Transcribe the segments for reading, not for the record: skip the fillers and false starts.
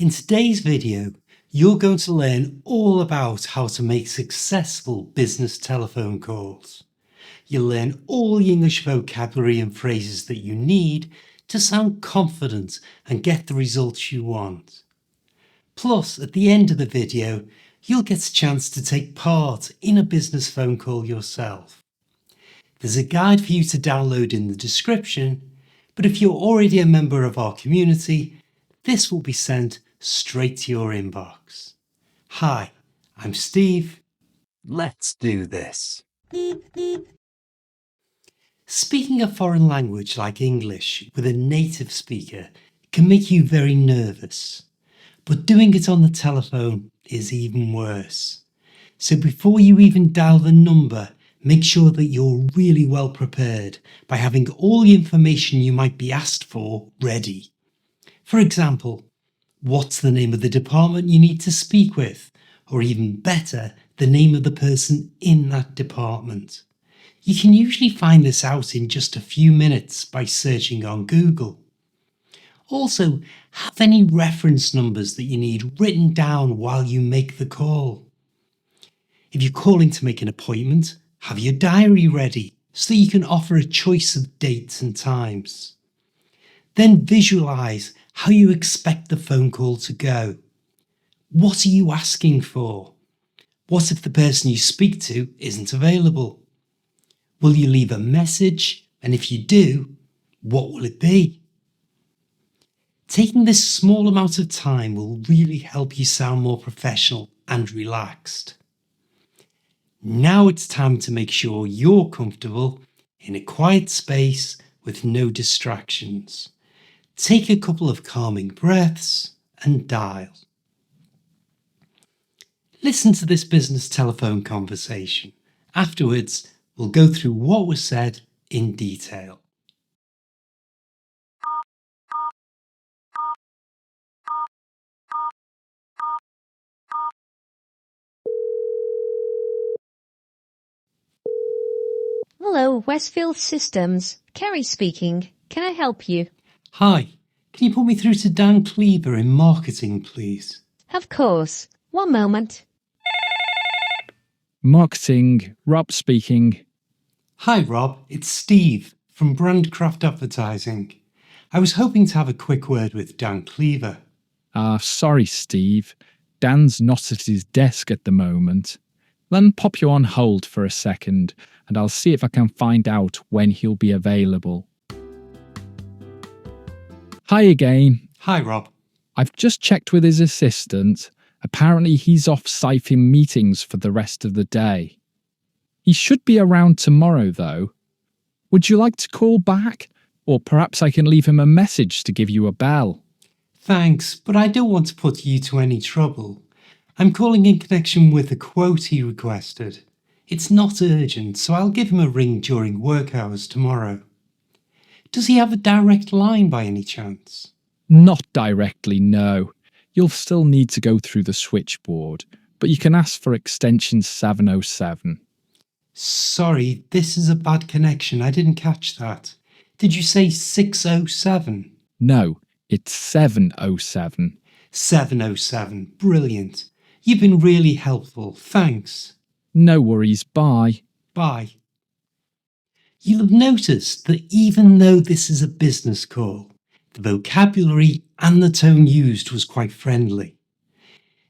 In today's video, you're going to learn all about how to make successful business telephone calls. You'll learn all the English vocabulary and phrases that you need to sound confident and get the results you want. Plus, at the end of the video, you'll get a chance to take part in a business phone call yourself. There's a guide for you to download in the description, but if you're already a member of our community, this will be sent straight to your inbox. Hi, I'm Steve. Let's do this. Speaking a foreign language like English with a native speaker can make you very nervous, but doing it on the telephone is even worse. So before you even dial the number, make sure that you're really well prepared by having all the information you might be asked for ready. For example, what's the name of the department you need to speak with? Or even better, the name of the person in that department. You can usually find this out in just a few minutes by searching on Google. Also, have any reference numbers that you need written down while you make the call. If you're calling to make an appointment, have your diary ready so that you can offer a choice of dates and times. Then visualize how you expect the phone call to go. What are you asking for? What if the person you speak to isn't available? Will you leave a message? And if you do, what will it be? Taking this small amount of time will really help you sound more professional and relaxed. Now it's time to make sure you're comfortable in a quiet space with no distractions. Take a couple of calming breaths and dial. Listen to this business telephone conversation. Afterwards, we'll go through what was said in detail. Hello, Westfield Systems. Kerry speaking. Can I help you? Hi, can you put me through to Dan Cleaver in marketing, please? Of course. One moment. Marketing, Rob speaking. Hi Rob, it's Steve from Brandcraft Advertising. I was hoping to have a quick word with Dan Cleaver. Sorry, Steve. Dan's not at his desk at the moment. Let me pop you on hold for a second, and I'll see if I can find out when he'll be available. Hi again. Hi Rob. I've just checked with his assistant. Apparently he's off site in meetings for the rest of the day. He should be around tomorrow, though. Would you like to call back? Or perhaps I can leave him a message to give you a bell. Thanks, but I don't want to put you to any trouble. I'm calling in connection with a quote he requested. It's not urgent, so I'll give him a ring during work hours tomorrow. Does he have a direct line by any chance? Not directly, no. You'll still need to go through the switchboard, but you can ask for extension 707. Sorry, this is a bad connection. I didn't catch that. Did you say 607? No, it's 707. 707. Brilliant. You've been really helpful. Thanks. No worries, bye. Bye. You'll have noticed that even though this is a business call, the vocabulary and the tone used was quite friendly.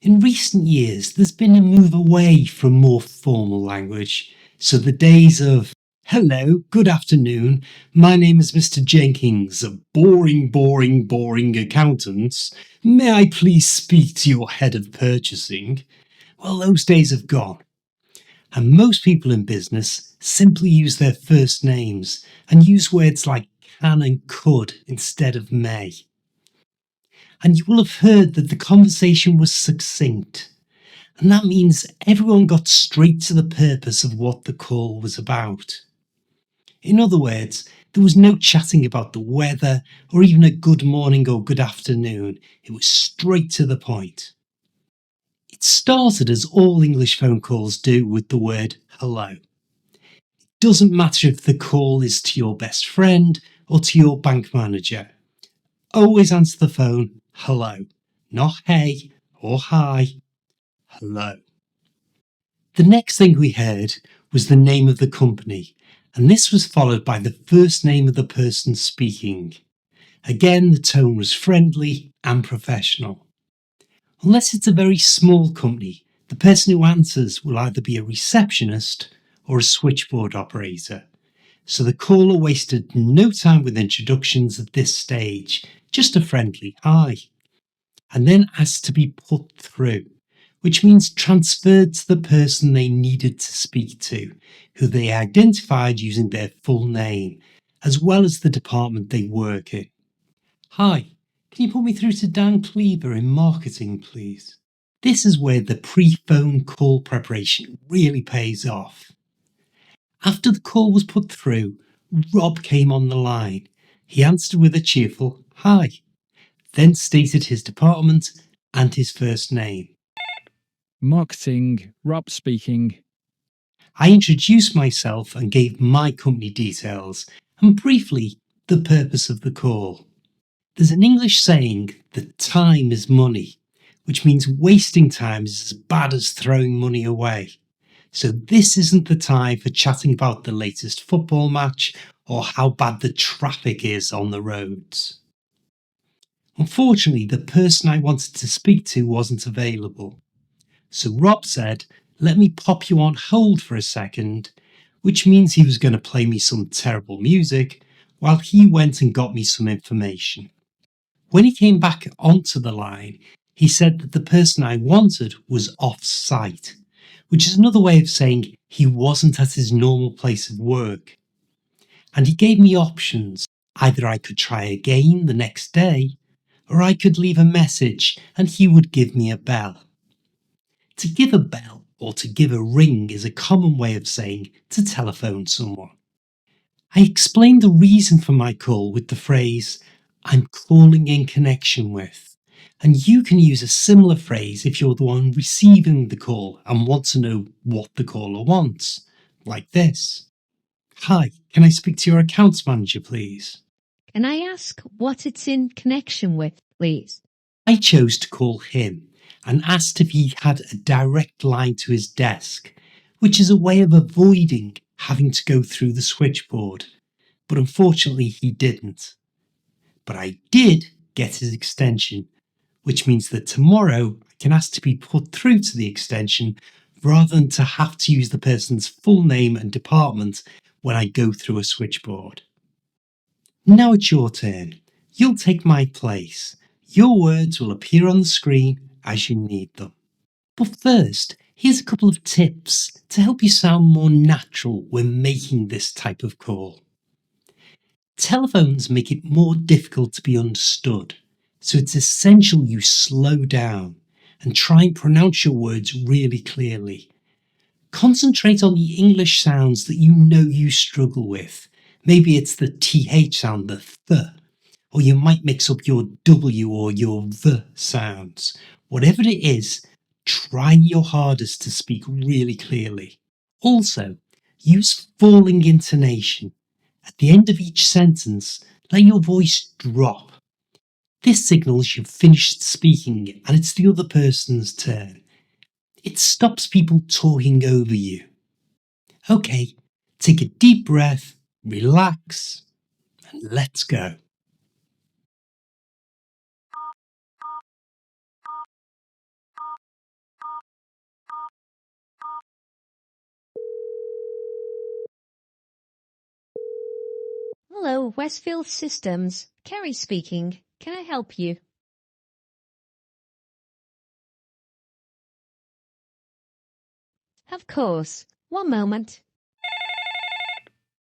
In recent years, there's been a move away from more formal language, so the days of, hello, good afternoon, my name is Mr. Jenkins, a boring accountant. May I please speak to your head of purchasing? Well, those days have gone. And most people in business simply use their first names and use words like can and could instead of may. And you will have heard that the conversation was succinct. And that means everyone got straight to the purpose of what the call was about. In other words, there was no chatting about the weather or even a good morning or good afternoon. It was straight to the point. It started as all English phone calls do with the word hello. It doesn't matter if the call is to your best friend or to your bank manager. Always answer the phone, hello. not hey or hi. Hello. The next thing we heard was the name of the company, and this was followed by the first name of the person speaking. Again, the tone was friendly and professional. Unless it's a very small company, the person who answers will either be a receptionist or a switchboard operator. So the caller wasted no time with introductions at this stage, just a friendly hi, and then asked to be put through, which means transferred to the person they needed to speak to, who they identified using their full name, as well as the department they work in. Hi, can you put me through to Dan Cleaver in marketing, please? This is where the pre-phone call preparation really pays off. After the call was put through, Rob came on the line. He answered with a cheerful hi, then stated his department and his first name. Marketing, Rob speaking. I introduced myself and gave my company details and briefly the purpose of the call. There's an English saying that time is money, which means wasting time is as bad as throwing money away. So this isn't the time for chatting about the latest football match or how bad the traffic is on the roads. Unfortunately, the person I wanted to speak to wasn't available. So Rob said, let me pop you on hold for a second, which means he was going to play me some terrible music while he went and got me some information. When he came back onto the line, he said that the person I wanted was off-site, which is another way of saying he wasn't at his normal place of work. And he gave me options. Either I could try again the next day, or I could leave a message and he would give me a bell. To give a bell or to give a ring is a common way of saying to telephone someone. I explained the reason for my call with the phrase, I'm calling in connection with, and you can use a similar phrase if you're the one receiving the call and want to know what the caller wants, like this. Hi, can I speak to your accounts manager, please? Can I ask what it's in connection with, please? I chose to call him and asked if he had a direct line to his desk, which is a way of avoiding having to go through the switchboard, but unfortunately he didn't. But I did get his extension, which means that tomorrow I can ask to be put through to the extension rather than to have to use the person's full name and department when I go through a switchboard. Now it's your turn. You'll take my place. Your words will appear on the screen as you need them. But first, here's a couple of tips to help you sound more natural when making this type of call. Telephones make it more difficult to be understood, so it's essential you slow down and try and pronounce your words really clearly. Concentrate on the English sounds that you know you struggle with. Maybe it's the TH sound, the th, or you might mix up your W or your V sounds. Whatever it is, try your hardest to speak really clearly. Also, use falling intonation. At the end of each sentence, let your voice drop. This signals you've finished speaking and it's the other person's turn. It stops people talking over you. Okay, take a deep breath, relax, and let's go. Hello, Westfield Systems. Kerry speaking. Can I help you? Of course. One moment.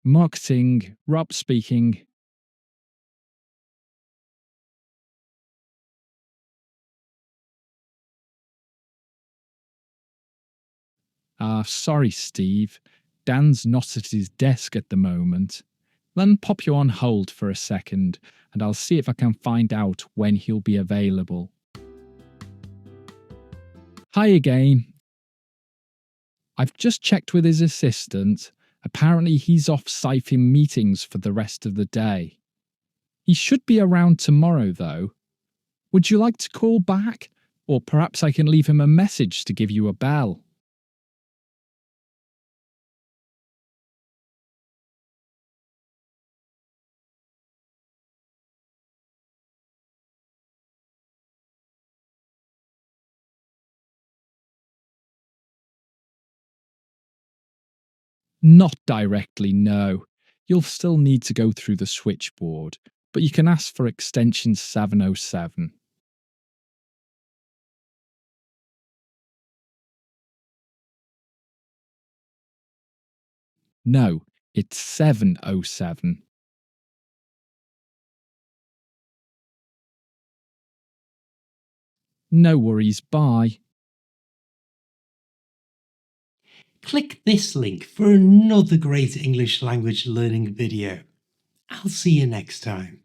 Marketing, Rob speaking. Sorry, Steve. Dan's not at his desk at the moment. Let me pop you on hold for a second, and I'll see if I can find out when he'll be available. Hi again. I've just checked with his assistant. Apparently he's off site in meetings for the rest of the day. He should be around tomorrow, though. Would you like to call back? Or perhaps I can leave him a message to give you a bell. Not directly, no. You'll still need to go through the switchboard, but you can ask for extension 707. No, it's 707. No worries, bye. Click this link for another great English language learning video. I'll see you next time.